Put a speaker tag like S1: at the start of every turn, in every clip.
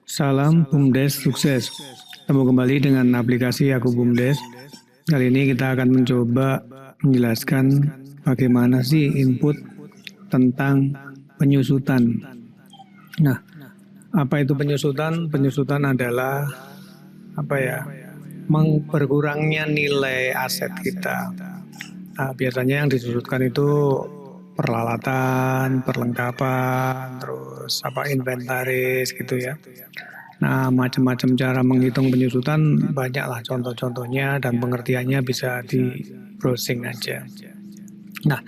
S1: Salam BUMDes sukses. Ketemu kembali dengan aplikasi Aku BUMDes. Kali ini kita akan mencoba menjelaskan bagaimana sih input tentang penyusutan. Nah, apa itu penyusutan? Penyusutan adalah berkurangnya nilai aset kita. Nah, biasanya yang disusutkan itu peralatan, perlengkapan, terus inventaris gitu ya. Nah, macam-macam cara menghitung penyusutan banyaklah contoh-contohnya dan pengertiannya bisa di browsing aja. Nah,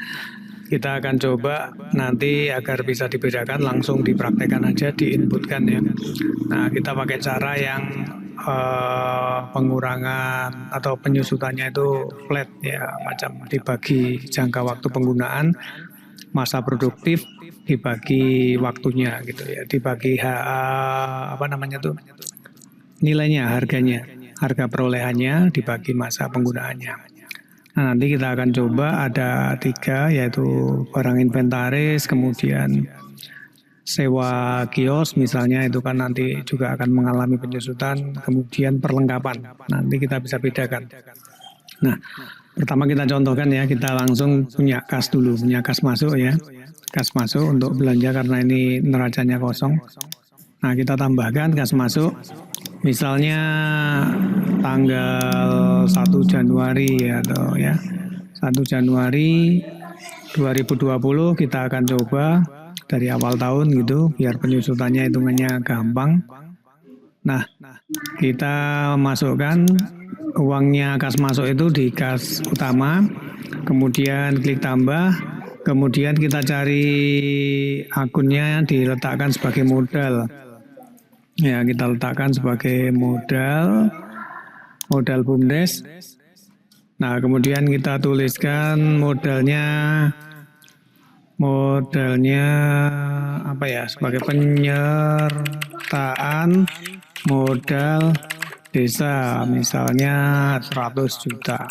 S1: kita akan coba nanti agar bisa dibedakan langsung dipraktekkan aja, diinputkan ya. Nah, kita pakai cara yang pengurangan atau penyusutannya itu flat ya, macam dibagi jangka waktu penggunaan, masa produktif dibagi waktunya gitu ya, dibagi nilainya, harga perolehannya dibagi masa penggunaannya. Nah, nanti kita akan coba ada 3, yaitu barang inventaris, kemudian sewa kios misalnya, itu kan nanti juga akan mengalami penyusutan, kemudian perlengkapan, nanti kita bisa bedakan. Nah, pertama kita contohkan ya, kita langsung punya kas dulu, punya kas masuk ya, kas masuk untuk belanja karena ini neracanya kosong. Nah, kita tambahkan kas masuk, misalnya tanggal 1 Januari atau ya, 1 Januari 2020 kita akan coba dari awal tahun gitu, biar penyusutannya hitungannya gampang. Nah, kita masukkan uangnya kas masuk itu di kas utama, kemudian klik tambah, kemudian kita cari akunnya diletakkan sebagai modal. Ya, kita letakkan sebagai modal BUMDes. Nah, kemudian kita tuliskan modalnya sebagai penyertaan modal desa, misalnya 100 juta.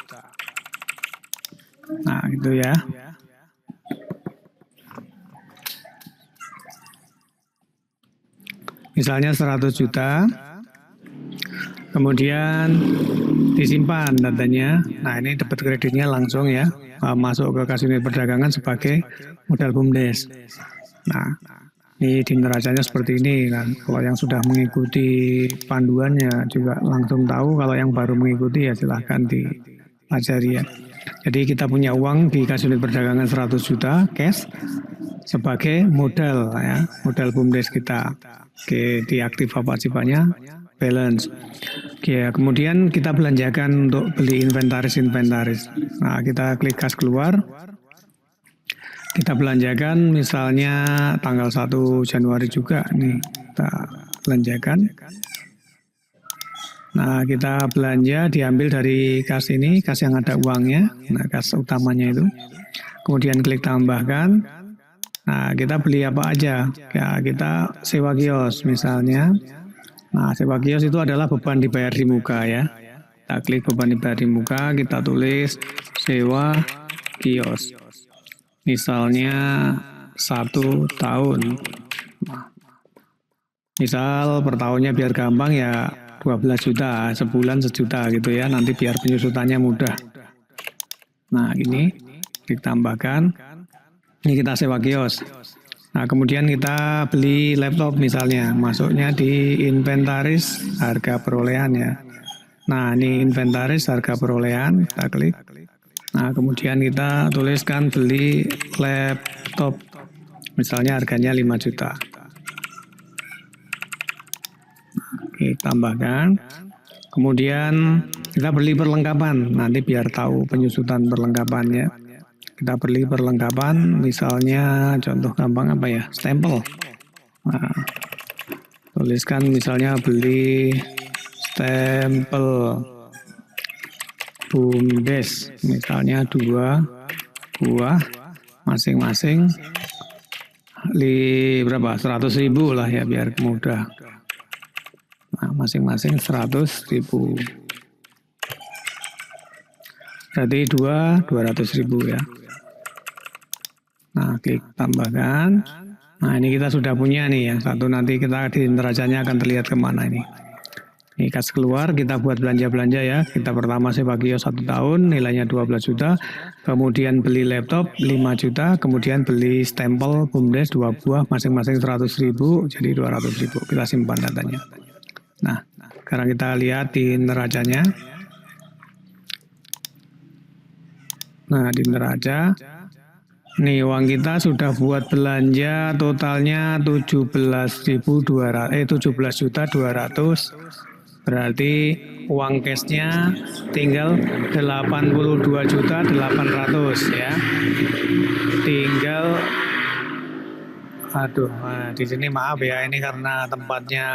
S1: Nah, gitu ya. Misalnya 100 juta, kemudian disimpan datanya. Nah, ini dapat kreditnya langsung ya, masuk ke kas unit perdagangan sebagai modal BUMDes. Nah, ini di neracanya seperti ini kan. Kalau yang sudah mengikuti panduannya juga langsung tahu, kalau yang baru mengikuti ya silahkan dipelajari ya. Jadi kita punya uang di kas unit perdagangan 100 juta cash sebagai modal ya, modal BUMDes kita. Oke, diaktif apa sifatnya? Balance. Oke, kemudian kita belanjakan untuk beli inventaris. Nah, kita klik kas keluar. Kita belanjakan misalnya tanggal 1 Januari juga nih, kita belanjakan. Nah, kita belanja diambil dari kas ini, kas yang ada uangnya, nah kas utamanya itu. Kemudian klik tambahkan. Nah, kita beli apa aja? Ya, kita sewa kios misalnya. Nah, sewa kios itu adalah beban dibayar di muka ya. Kita klik beban dibayar di muka, kita tulis sewa kios. Misalnya 1 tahun. Misal per tahunnya biar gampang ya 12 juta, sebulan 1 juta gitu ya. Nanti biar penyusutannya mudah. Nah, ini ditambahkan. Ini kita sewa kios. Nah, kemudian kita beli laptop misalnya, masuknya di inventaris harga perolehan ya. Nah, ini inventaris harga perolehan, kita klik. Nah, kemudian kita tuliskan beli laptop, misalnya harganya 5 juta. Oke, tambahkan. Kemudian kita beli perlengkapan, nanti biar tahu penyusutan perlengkapannya. Kita beli perlengkapan, misalnya contoh gampang apa ya, stempel. Nah, tuliskan misalnya beli stempel BUMDes, misalnya 2 buah, masing-masing berapa? 100.000 lah ya biar mudah. Nah, masing-masing 100.000. Berarti 200.000 ya. Nah, klik tambahkan. Nah ini kita sudah punya nih yang satu, nanti kita di neracanya akan terlihat kemana ini. Ini kas keluar, kita buat belanja-belanja ya. Kita pertama Sebagio 1 tahun, nilainya 12 juta. Kemudian beli laptop 5 juta. Kemudian beli stempel BUMDes 2 buah, masing-masing 100.000, jadi 200.000. Kita simpan datanya. Nah, sekarang kita lihat di neracanya. Nah, di neraca. Nih uang kita sudah buat belanja totalnya 17.200 17.200. Berarti uang cashnya tinggal 82.800 ya. Tinggal nah, di sini maaf ya, ini karena tempatnya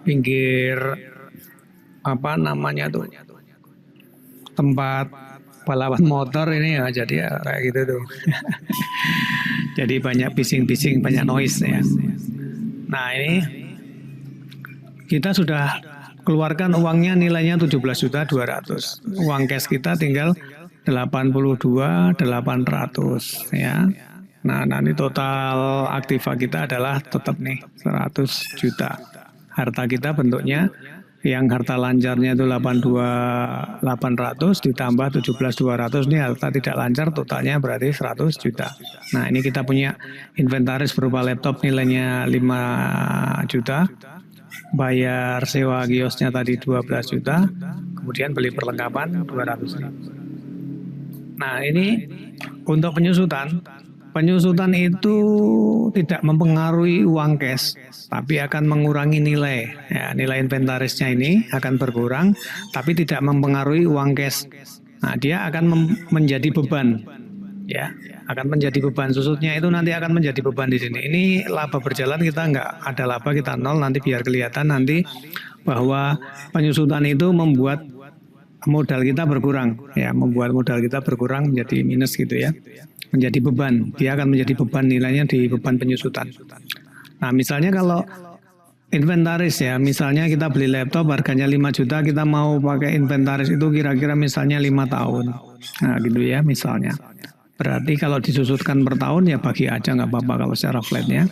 S1: pinggir apa namanya tuh, tempat balapan motor ini ya, jadi ya kayak gitu tuh. Jadi banyak bising-bising, banyak noise ya. Nah ini kita sudah keluarkan uangnya, nilainya 17.200. Uang cash kita tinggal 82.800 ya. Nah nanti total aktiva kita adalah tetap nih 100 juta. Harta kita bentuknya yang harta lancarnya itu 82.800 ditambah 17.200, ini harta tidak lancar, totalnya berarti 100 juta. Nah ini kita punya inventaris berupa laptop nilainya 5 juta, bayar sewa kiosnya tadi 12 juta, kemudian beli perlengkapan 200.000. Nah ini untuk penyusutan itu tidak mempengaruhi uang cash, tapi akan mengurangi nilai. Ya, nilai inventarisnya ini akan berkurang, tapi tidak mempengaruhi uang cash. Nah, dia akan menjadi beban. Ya, akan menjadi beban. Susutnya itu nanti akan menjadi beban di sini. Ini laba berjalan, kita nggak ada laba, kita nol. Nanti biar kelihatan nanti bahwa penyusutan itu membuat modal kita berkurang. Ya, membuat modal kita berkurang menjadi minus gitu ya. Menjadi beban, dia akan menjadi beban, nilainya di beban penyusutan. Nah misalnya kalau inventaris ya, misalnya kita beli laptop harganya 5 juta, kita mau pakai inventaris itu kira-kira misalnya 5 tahun. Nah gitu ya misalnya. Berarti kalau disusutkan per tahun ya bagi aja nggak apa-apa kalau secara flatnya.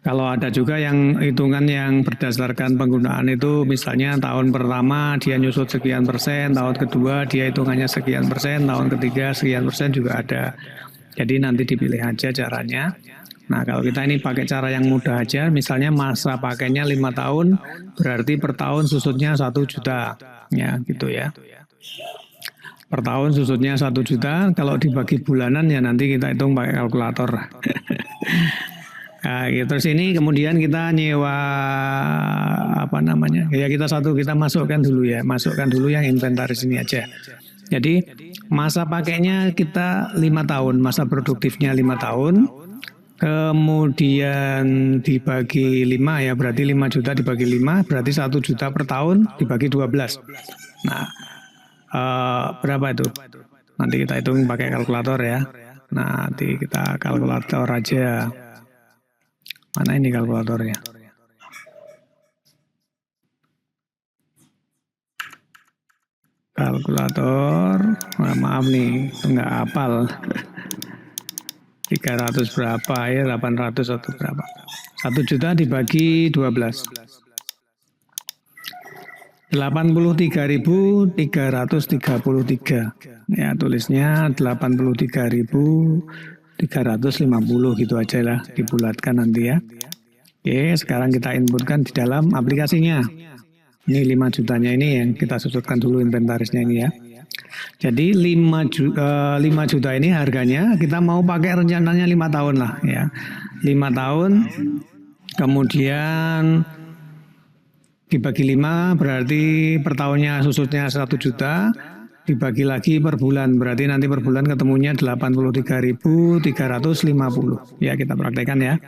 S1: Kalau ada juga yang hitungan yang berdasarkan penggunaan itu, misalnya tahun pertama dia nyusut sekian persen, tahun kedua dia hitungannya sekian persen, tahun ketiga sekian persen juga ada. Jadi nanti dipilih aja caranya. Nah kalau kita ini pakai cara yang mudah aja, misalnya masa pakainya 5 tahun, berarti per tahun susutnya 1 juta. Ya gitu ya. Per tahun susutnya 1 juta, kalau dibagi bulanan ya nanti kita hitung pakai kalkulator. Nah, gitu. Terus ini kemudian kita nyewa apa namanya? Ya kita masukkan dulu ya, masukkan dulu yang inventaris ini aja. Jadi masa pakainya kita 5 tahun, masa produktifnya 5 tahun. Kemudian dibagi 5 ya, berarti 5 juta dibagi 5 berarti 1 juta per tahun dibagi 12. Nah, berapa itu? Nanti kita hitung pakai kalkulator ya. Nah, nanti kita kalkulator aja. Mana ini kalkulatornya? Kalkulator, nah, maaf nih, itu nggak hafal. 300 berapa ya, 800 atau berapa? 1 juta dibagi 12. 83.333. Ya, tulisnya 83.350 gitu aja lah, dibulatkan nanti ya. Oke, sekarang kita inputkan di dalam aplikasinya. Ini 5 jutanya ini yang kita susutkan dulu inventarisnya ini ya. Jadi 5 juta ini harganya kita mau pakai rencananya 5 tahun lah ya. 5 tahun, kemudian dibagi 5 berarti per tahunnya susutnya 1 juta, dibagi lagi per bulan, berarti nanti per bulan ketemunya 83.350. Ya kita praktekkan ya.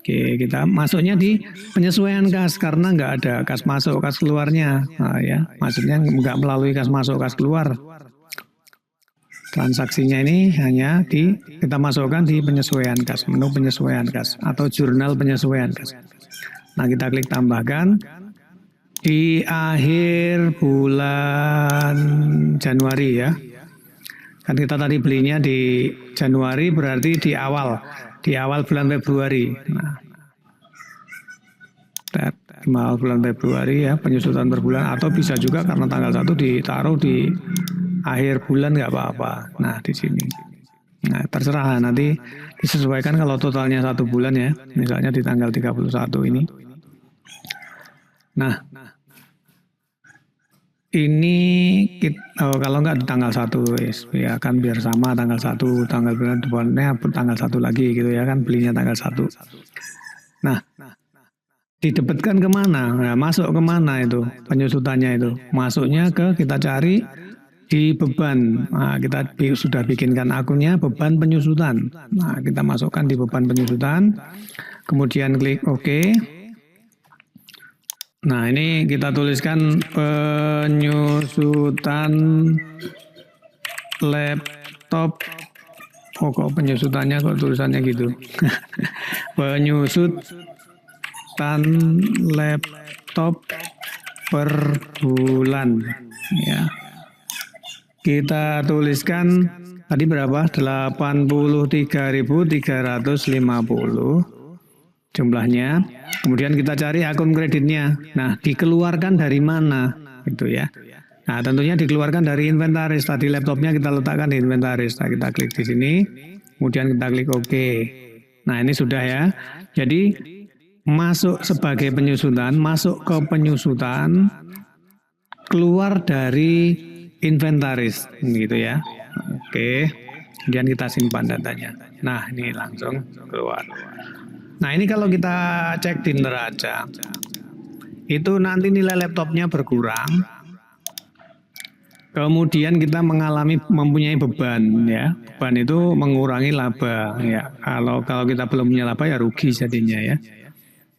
S1: Oke, kita masuknya di penyesuaian kas karena nggak ada kas masuk kas keluarnya. Nah, ya, maksudnya nggak melalui kas masuk kas keluar. Transaksinya ini hanya kita masukkan di penyesuaian kas, menu penyesuaian kas atau jurnal penyesuaian kas. Nah kita klik tambahkan di akhir bulan Januari ya. Kan kita tadi belinya di Januari, berarti di awal di awal bulan Februari. Nah, di awal bulan Februari ya, penyusutan per bulan, atau bisa juga karena tanggal 1 ditaruh di akhir bulan nggak apa-apa. Nah, di sini. Nah, terserah nanti disesuaikan kalau totalnya 1 bulan ya, misalnya di tanggal 31 ini. Nah, ini kalau nggak di tanggal 1 ya kan biar sama tanggal 1, tanggal bulan depannya tanggal 1 lagi gitu ya kan, belinya tanggal 1. Nah, didebetkan kemana? Nah, masuk kemana itu penyusutannya itu? Masuknya kita cari di beban. Nah, kita sudah bikinkan akunnya beban penyusutan. Nah, kita masukkan di beban penyusutan. Kemudian klik OK. Nah, ini kita tuliskan penyusutan laptop. Oh, kok penyusutannya kok tulisannya gitu? Penyusutan laptop per bulan ya. Kita tuliskan tadi berapa? 83.350 jumlahnya. Kemudian kita cari akun kreditnya. Nah, dikeluarkan dari mana? Itu ya. Nah, tentunya dikeluarkan dari inventaris. Tadi laptopnya kita letakkan di inventaris. Nah, kita klik di sini. Kemudian kita klik OK. Nah, ini sudah ya. Jadi masuk sebagai penyusutan, masuk ke penyusutan, keluar dari inventaris gitu ya. Oke. Kemudian kita simpan datanya. Nah, ini langsung keluar. Nah, ini kalau kita cek di neraca, itu nanti nilai laptopnya berkurang. Kemudian kita mempunyai beban ya. Beban itu mengurangi laba ya. Kalau kita belum punya laba ya rugi jadinya ya.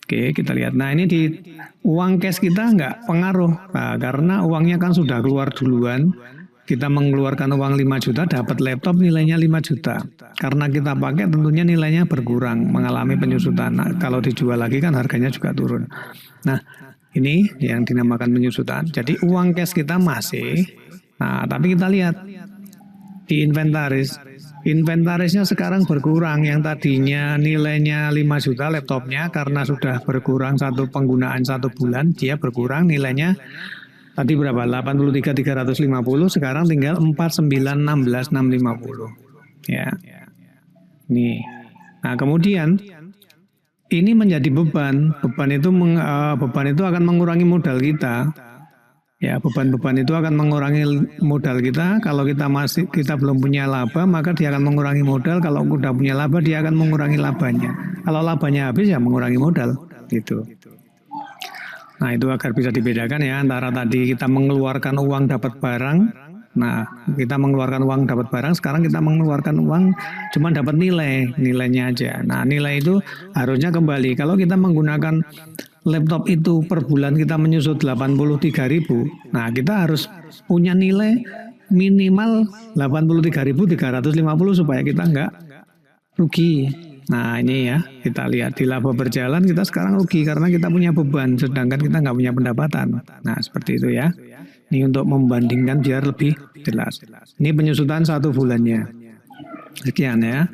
S1: Oke, kita lihat. Nah, ini di uang cash kita nggak pengaruh. Nah, karena uangnya kan sudah keluar duluan. Kita mengeluarkan uang 5 juta, dapat laptop nilainya 5 juta. Karena kita pakai tentunya nilainya berkurang, mengalami penyusutan. Nah, kalau dijual lagi kan harganya juga turun. Nah, ini yang dinamakan penyusutan. Jadi uang cash kita masih. Nah, tapi kita lihat di inventaris. Inventarisnya sekarang berkurang, yang tadinya nilainya 5 juta laptopnya karena sudah berkurang penggunaan 1 bulan, dia berkurang nilainya tadi berapa? 83.350, sekarang tinggal 49.16.650. Ya. Nih. Nah, kemudian ini menjadi beban. Beban itu akan mengurangi modal kita. Ya, beban-beban itu akan mengurangi modal kita. Kalau kita belum punya laba, maka dia akan mengurangi modal. Kalau udah punya laba, dia akan mengurangi labanya. Kalau labanya habis, ya mengurangi modal. Gitu. Nah, itu agar bisa dibedakan ya antara tadi kita mengeluarkan uang dapat barang. Nah, kita mengeluarkan uang dapat barang, sekarang kita mengeluarkan uang cuma dapat nilainya aja. Nah, nilai itu harusnya kembali. Kalau kita menggunakan laptop itu per bulan kita menyusut 83.000. Nah, kita harus punya nilai minimal 83.350 supaya kita nggak rugi. Nah, ini ya, kita lihat di laba berjalan kita sekarang rugi karena kita punya beban, sedangkan kita nggak punya pendapatan. Nah, seperti itu ya. Ini untuk membandingkan biar lebih jelas. Ini penyusutan 1 bulannya. Sekian ya.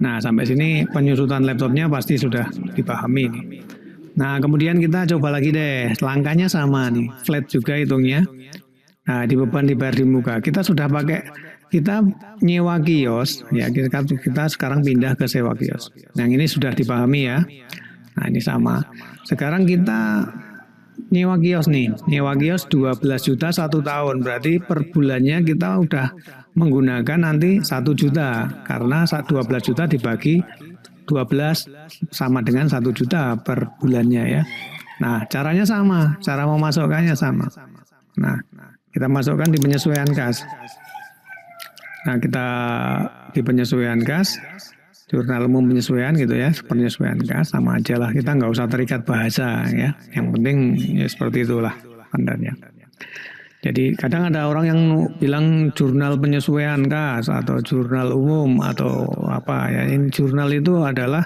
S1: Nah, sampai sini penyusutan laptopnya pasti sudah dipahami nih. Nah, kemudian kita coba lagi deh. Langkahnya sama nih, flat juga hitungnya. Nah, di beban dibayar di muka. Kita sudah kita nyewa kios, ya kita sekarang pindah ke sewa kios. Yang ini sudah dipahami ya. Nah, ini sama. Sekarang kita nyewa kios nih. Nyewa kios 12 juta 1 tahun. Berarti per bulannya kita udah menggunakan nanti 1 juta. Karena 12 juta dibagi 12 sama dengan 1 juta per bulannya ya. Nah, caranya sama, cara memasukkannya sama. Nah, kita masukkan di penyesuaian kas. Nah, kita di penyesuaian kas, jurnal umum penyesuaian gitu ya, penyesuaian kas sama aja lah. Kita nggak usah terikat bahasa ya. Yang penting ya seperti itulah standarnya. Jadi kadang ada orang yang bilang jurnal penyesuaian kas atau jurnal umum atau apa ya. Ini jurnal itu adalah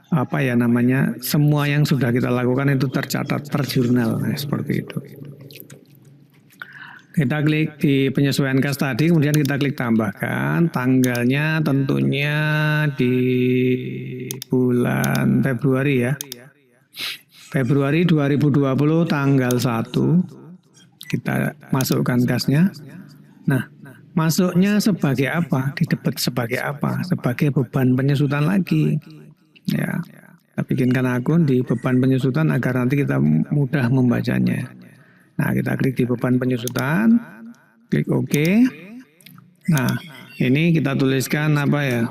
S1: apa ya namanya, semua yang sudah kita lakukan itu tercatat per jurnal, nah, seperti itu. Kita klik di penyesuaian kas tadi, kemudian kita klik tambahkan. Tanggalnya tentunya di bulan Februari ya. Februari 2020 tanggal 1. Kita masukkan kasnya. Nah, masuknya sebagai apa? Didebet sebagai apa? Sebagai beban penyusutan lagi. Ya, kita bikinkan akun di beban penyusutan agar nanti kita mudah membacanya. Nah, kita klik di beban penyusutan, klik OK. Nah, ini kita tuliskan apa ya?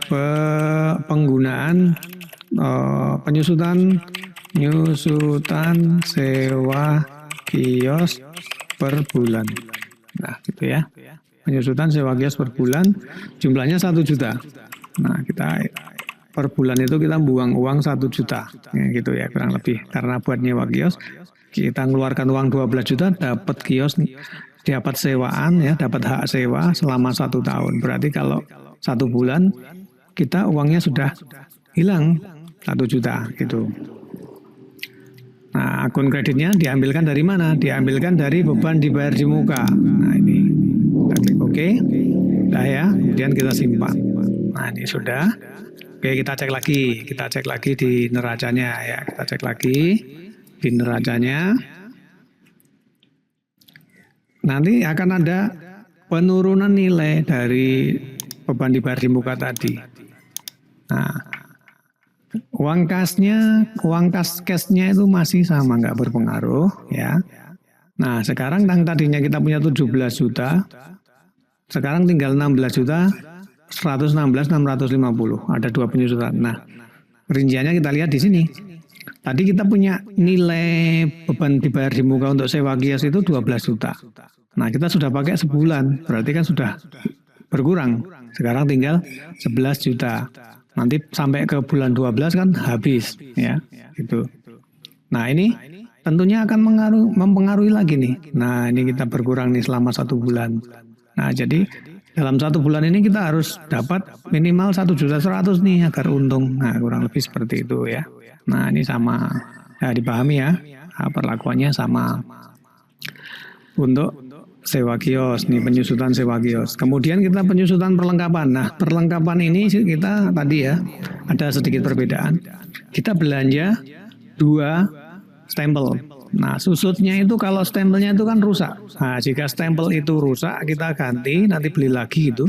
S1: Penggunaan penyusutan sewa kios per bulan. Nah, gitu ya. Penyusutan sewa kios per bulan, jumlahnya 1 juta. Nah, kita per bulan itu kita buang uang 1 juta, ya, gitu ya kurang lebih. Karena buat nyewa kios, kita mengeluarkan uang 12 juta, dapat kios, dapat sewaan ya, dapat hak sewa selama 1 tahun. Berarti kalau 1 bulan kita uangnya sudah hilang 1 juta gitu. Nah, akun kreditnya diambilkan dari mana? Diambilkan dari beban dibayar di muka. Nah, ini kita klik OK. Udah ya, kemudian kita simpan. Nah, ini sudah. Oke, kita cek lagi di neracanya ya. Kita cek lagi di neracanya. Nanti akan ada penurunan nilai dari beban dibayar di muka tadi. Nah, uang kas-cashnya itu masih sama, nggak berpengaruh ya. Nah, sekarang yang tadinya kita punya 17 juta, sekarang tinggal 16 juta 116.650. Ada 2 penyusutan. Nah, rinciannya kita lihat di sini. Tadi kita punya nilai beban dibayar di muka untuk sewa kios itu 12 juta. Nah, kita sudah pakai sebulan, berarti kan sudah berkurang. Sekarang tinggal 11 juta. Nanti sampai ke bulan 12 kan habis ya, gitu. Nah, ini tentunya akan mempengaruhi lagi nih. Nah, ini kita berkurang nih selama 1 bulan. Nah, jadi dalam 1 bulan ini kita harus dapat minimal 1.100.000 nih agar untung. Nah, kurang lebih seperti itu ya. Nah, ini sama ya, dipahami ya. Nah, perlakuannya sama untuk sewa kios nih, penyusutan sewa kios. Kemudian kita penyusutan perlengkapan. Nah, perlengkapan ini kita tadi ya ada sedikit perbedaan. Kita belanja 2 stempel. Nah, susutnya itu kalau stempelnya itu kan rusak. Nah, jika stempel itu rusak, kita ganti, nanti beli lagi itu.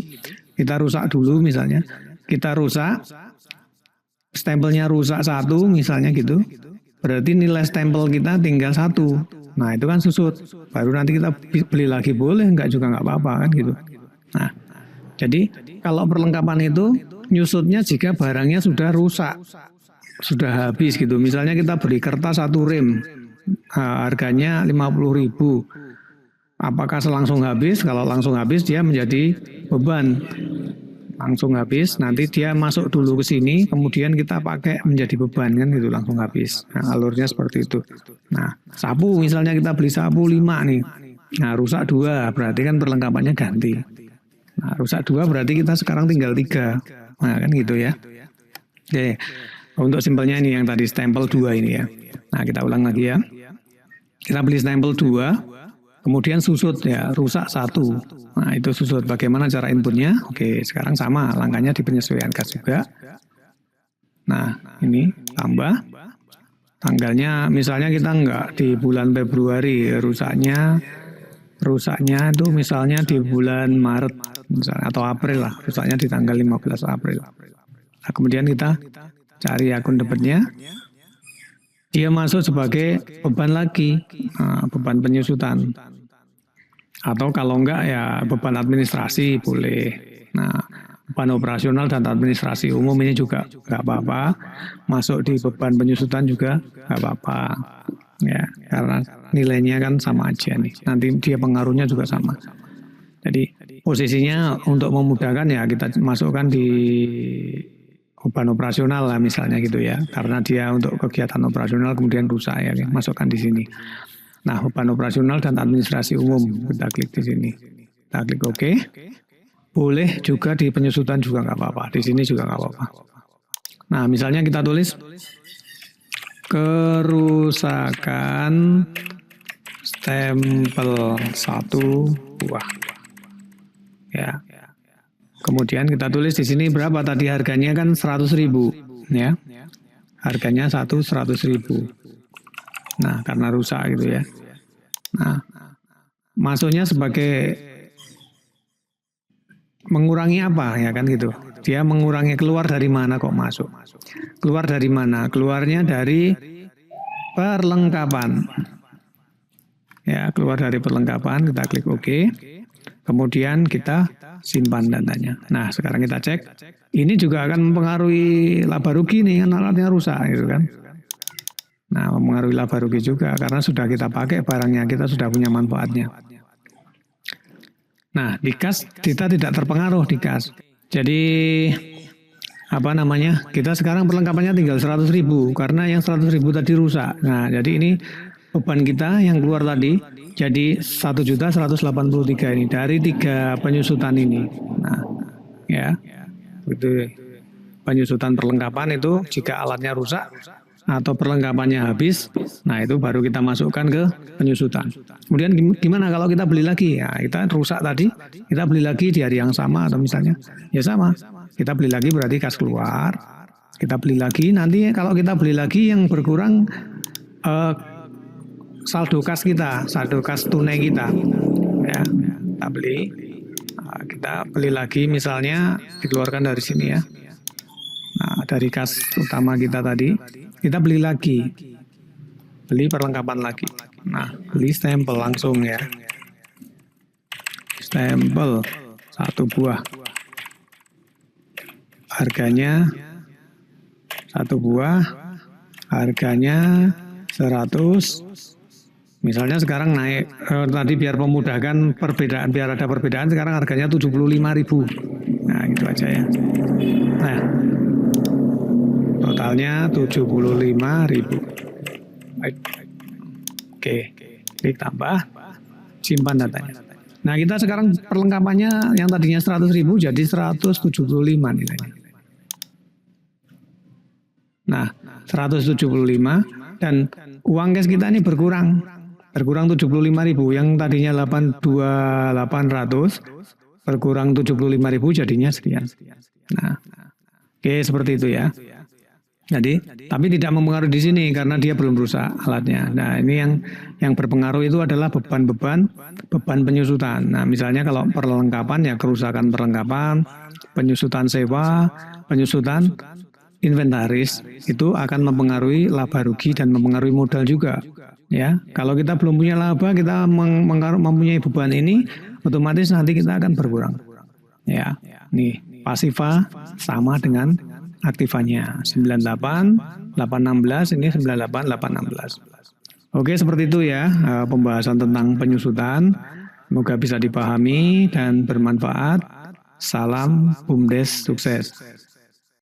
S1: Kita rusak dulu misalnya. Kita rusak, stempelnya rusak 1 misalnya gitu. Berarti nilai stempel kita tinggal 1. Nah, itu kan susut. Baru nanti kita beli lagi boleh, enggak juga enggak apa-apa kan gitu. Nah, jadi kalau perlengkapan itu nyusutnya jika barangnya sudah rusak, sudah habis gitu. Misalnya kita beli kertas 1 rem. Harganya 50.000. Apakah langsung habis? Kalau langsung habis dia menjadi beban. Langsung habis, nanti dia masuk dulu ke sini, kemudian kita pakai menjadi beban kan gitu, langsung habis. Nah, alurnya seperti itu. Nah, sapu misalnya kita beli sapu 5 nih. Nah, rusak 2, berarti kan perlengkapannya ganti. Nah, rusak 2 berarti kita sekarang tinggal 3. Nah, kan gitu ya. Oke. Untuk simpelnya ini yang tadi stempel 2 ini ya. Nah, kita ulang lagi ya. Kita beli stempel 2, kemudian susut ya, rusak 1. Nah, itu susut. Bagaimana cara inputnya? Oke, sekarang sama, langkahnya di penyesuaian kas juga. Nah, ini tambah. Tanggalnya misalnya kita enggak di bulan Februari, rusaknya itu misalnya di bulan Maret misalnya, atau April lah, rusaknya di tanggal 15 April. Nah, kemudian kita cari akun debitnya. Dia masuk sebagai beban lagi, beban penyusutan. Atau kalau enggak ya beban administrasi boleh. Nah, beban operasional dan administrasi umum ini juga enggak apa-apa. Masuk di beban penyusutan juga enggak apa-apa. Ya, karena nilainya kan sama aja nih. Nanti dia pengaruhnya juga sama. Jadi posisinya untuk memudahkan ya kita masukkan di beban operasional lah misalnya gitu ya, karena dia untuk kegiatan operasional kemudian rusak ya, masukkan di sini. Nah, beban operasional dan administrasi umum kita klik di sini, kita klik OK. Boleh juga di penyusutan juga nggak apa-apa, di sini juga nggak apa-apa. Nah, misalnya kita tulis kerusakan stempel 1 buah. Ya. Kemudian kita tulis di sini berapa tadi harganya kan 100.000 ya. Harganya 100.000. Nah, karena rusak gitu ya. Nah, masuknya sebagai mengurangi apa ya kan gitu. Dia mengurangi keluar dari mana kok masuk. Keluar dari mana? Keluarnya dari perlengkapan. Ya, keluar dari perlengkapan, kita klik OK. Kemudian kita simpan datanya. Nah, sekarang kita cek. Ini juga akan mempengaruhi laba rugi nih, kan alatnya rusak gitu kan. Nah, mempengaruhi laba rugi juga karena sudah kita pakai barangnya, kita sudah punya manfaatnya. Nah, di kas kita tidak terpengaruh di kas. Jadi apa namanya? Kita sekarang perlengkapannya tinggal 100.000 karena yang 100.000 tadi rusak. Nah, jadi ini beban kita yang keluar tadi jadi 1.183 ini dari 3 penyusutan ini. Nah, ya. Itu penyusutan perlengkapan itu jika alatnya rusak atau perlengkapannya habis, nah itu baru kita masukkan ke penyusutan. Kemudian gimana kalau kita beli lagi? Ya, kita rusak tadi, kita beli lagi di hari yang sama atau misalnya, ya sama. Kita beli lagi berarti kas keluar, kita beli lagi, nanti kalau kita beli lagi yang berkurang saldo kas kita, saldo kas tunai kita. Ya, kita beli lagi misalnya dikeluarkan dari sini ya. Nah, dari kas utama kita tadi, kita beli lagi. Beli perlengkapan lagi. Nah, beli stempel langsung ya. Stempel 1 buah. Harganya 1 buah. Harganya 100. Misalnya sekarang naik, tadi biar memudahkan perbedaan, biar ada perbedaan, sekarang harganya 75.000. Nah, gitu aja ya. Nah, totalnya 75.000. Baik. Oke, klik tambah, simpan datanya. Nah, kita sekarang perlengkapannya yang tadinya 100.000 jadi 175 nilainya. Nah, 175 dan uang cash kita ini berkurang 75.000, yang tadinya 82.800 berkurang 75.000 jadinya sekian. Nah, oke seperti itu ya. Jadi, tapi tidak mempengaruhi di sini karena dia belum rusak alatnya. Nah, ini yang berpengaruh itu adalah beban penyusutan. Nah, misalnya kalau perlengkapan ya kerusakan perlengkapan, penyusutan sewa, penyusutan inventaris itu akan mempengaruhi laba rugi dan mempengaruhi modal juga. Ya, kalau kita belum punya laba, kita mempunyai beban ini, otomatis nanti kita akan berkurang. Ya, nih pasifa sama dengan aktifanya 98, 816, ini 98, 816. Oke, seperti itu ya pembahasan tentang penyusutan. Semoga bisa dipahami dan bermanfaat. Salam BUMDes sukses.